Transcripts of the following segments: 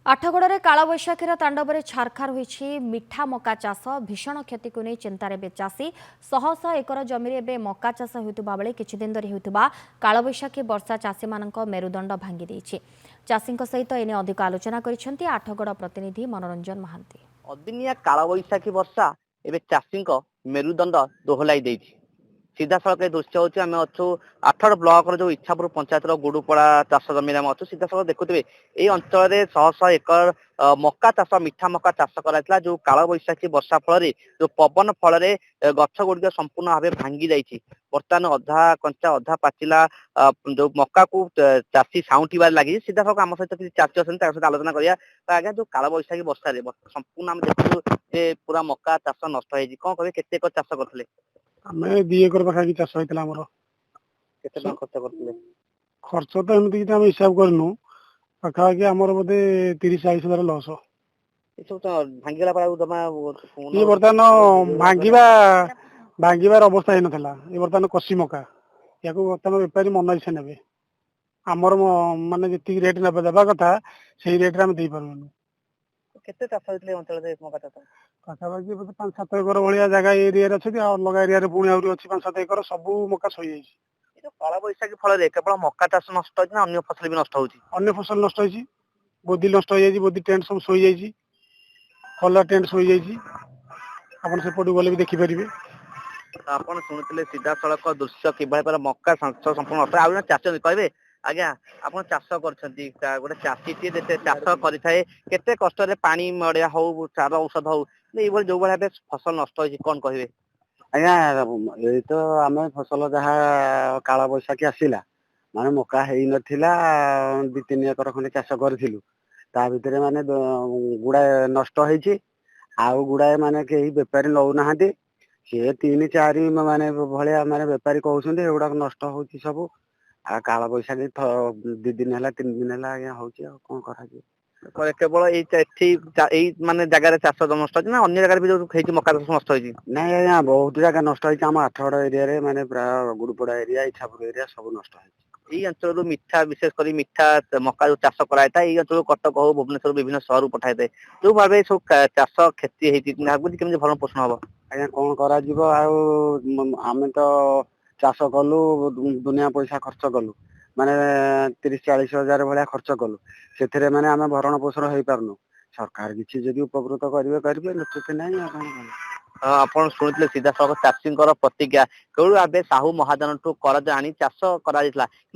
आठगड़े कालबैशाखीर तांडव छारखार होईछि मिठा मका चाष भीषण क्षति को नहीं चिंतार चाषी शह शह एकर जमी में मका चाष होता बेले किछि दिन धरी होता कालबैशाखी वर्षा चाषी मान मेरुदंड भांगी देछि। चाषी सहित एने अधिक आलोचना करिसेंति आठगड़ प्रतिनिधि मनोरंजन महांती। अदिनिया कालबैशाखी वर्षा एवं चाषी मेरुदंड दोहलाई देछि। सीधा सड़क दृश्य हूँ आम अच्छु आठगड़ ब्लक जो इच्छापुर पंचायत गुड़ुपड़ा चाष जमी में अच्छु सीधा सड़क देखुए ये अंचल में शह शह एकर मका चाष मिठा मका चाष कराइला जो कालबैशाखी वर्षा फल जो पवन फल गछ गुड़िक संपूर्ण भाव भांगी जाइए। बर्तमान अधा कंचा अधा पाचिला जो मका को चाषी साउंटार लगी सीधा सड़क आम सहित किसी चाषी अच्छे सहित आलोचना करा आज्ञा जो कालबैशाखी वर्षा संपूर्ण आम देखु पूरा मका चाष नष्ट हो कौन कहे केते चाष करते आमे 2 एकर पाखापाखि चाष होइतला हमर केते टका खर्च करथिले खर्च तो एमती कि हिसाब करनु पाखापाखि हमर बोधे 30-40 हजार लॉस ए सब तो भांगीला पड़ा जमा ये बर्तमान भांगिबार अवस्था है नथला ये बर्तमान कसी मका याको बर्तमान व्यापारी मन इच्छा नेबे हमर माने जति रेट नेबे देबा कथा सेही रेट रे हम देई परबनु। केते चाष होइतले अंचल रे मका चाष पाखापाखि 5-7 एकर भलिया जगह एरिया रे अछि आ अलग एरिया रे पुणी आउरी अछि 5-7 एकर सब मका सही जाइछि। जो कालबैशाखी फल रे केवल मका चाष नष्ट होइछि ना अन्य फसल भी नष्ट होउछि अन्य फसल नष्ट होइछि बोदी नष्ट हो जाइछि बोदी टेंट सब सोई जाइछि कलर टेंट सोई जाइछि आपन से पडु गले भी देखि परिबे। आपण सुनिथिले सीधा सड़क दृश्य किभଳି पर मका संस संपूर्ण नष्ट आउ चाष कहबे आज्ञा आपण चाष करछंती गोटे चाषी टी जते चाष करिथाए केते कष्ट रे पानी मड़िया हो चार औषध हो ए भଳି जो भଳି फसल नष्ट होइछि कोन कहबे आज्ञा ये तो आम फसल जहाँ कालबैशाखी आसला माने मका है नथिला 2-3 एकर खंडे चाष करथिलु ता भितरे माने गुड़ाए नष्ट होइछि आउ गुड़ाए माने केही व्यापारी लौ नाहांती से 3-4 माने भलिया माने व्यापारी कहउछन्ते एगुडा नष्ट होछि सब आ कालबैशाखी 2 दिन हला 3 दिन हला आज्ञा होछि आ कोन करा जे केवल एई माने जगह रे चाष नष्ट होछि ना अन्य जगह भी जो खेती मका चाष नष्ट होछि नहीं आज्ञा बहुत जगह नष्ट होछि आम आठगड़ एरिया रे माने प्राय गुड़ुपड़ा एरिया इच्छापुर एरिया सब नष्ट होछि। एई अंचल मिठा विशेष कर मिठा मका जो चाष कराइता एई अंचल कटक हो भुवनेश्वर विभिन्न शहर पठाइते जो भाव सब चाष क्षति होती केमती भरण पोषण हम आज्ञा कौन करा जीवो आमे तो चाष कलु दुनिया पैसा खर्च कलु माने 30-40 हजार भलिया खर्च कलु से माने आमे भरण पोषण हो पारनु सरकार किसी जदि उपकृत करेंगे नचेत नहीं आपण शुणुते सीधा सड़क चाषी प्रतिज्ञा केवल भाव साहू महाजन ठू करज आनी चाष कर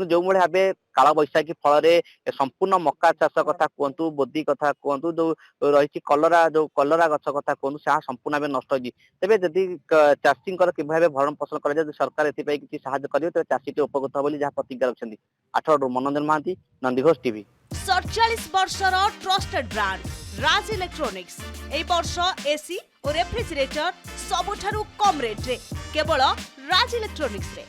जो भाव कालबैशाखी फल संपूर्ण मका चाष कथा कहतु बोदी कथा कहतु जो रही कलरा जो कलरा गछ कथा कहतु से संपूर्ण भाव नष्ट होगी तेज जदि चाषी कि भाव भरण पोषण कर सरकार एपाई किसी साहाय्य करेंगे तेज चाषी उपकृत हो जहाँ प्रतिज्ञा रखिंट। आठगड़ मनोरंजन महांती, नंदीघोष टीवी। 47 वर्षर ट्रस्टेड ब्रांड राज इलेक्ट्रॉनिक्स ए वर्ष एसी और रेफ्रिजरेटर सबुठारु कम रेट रे केवल राज इलेक्ट्रॉनिक्स रे।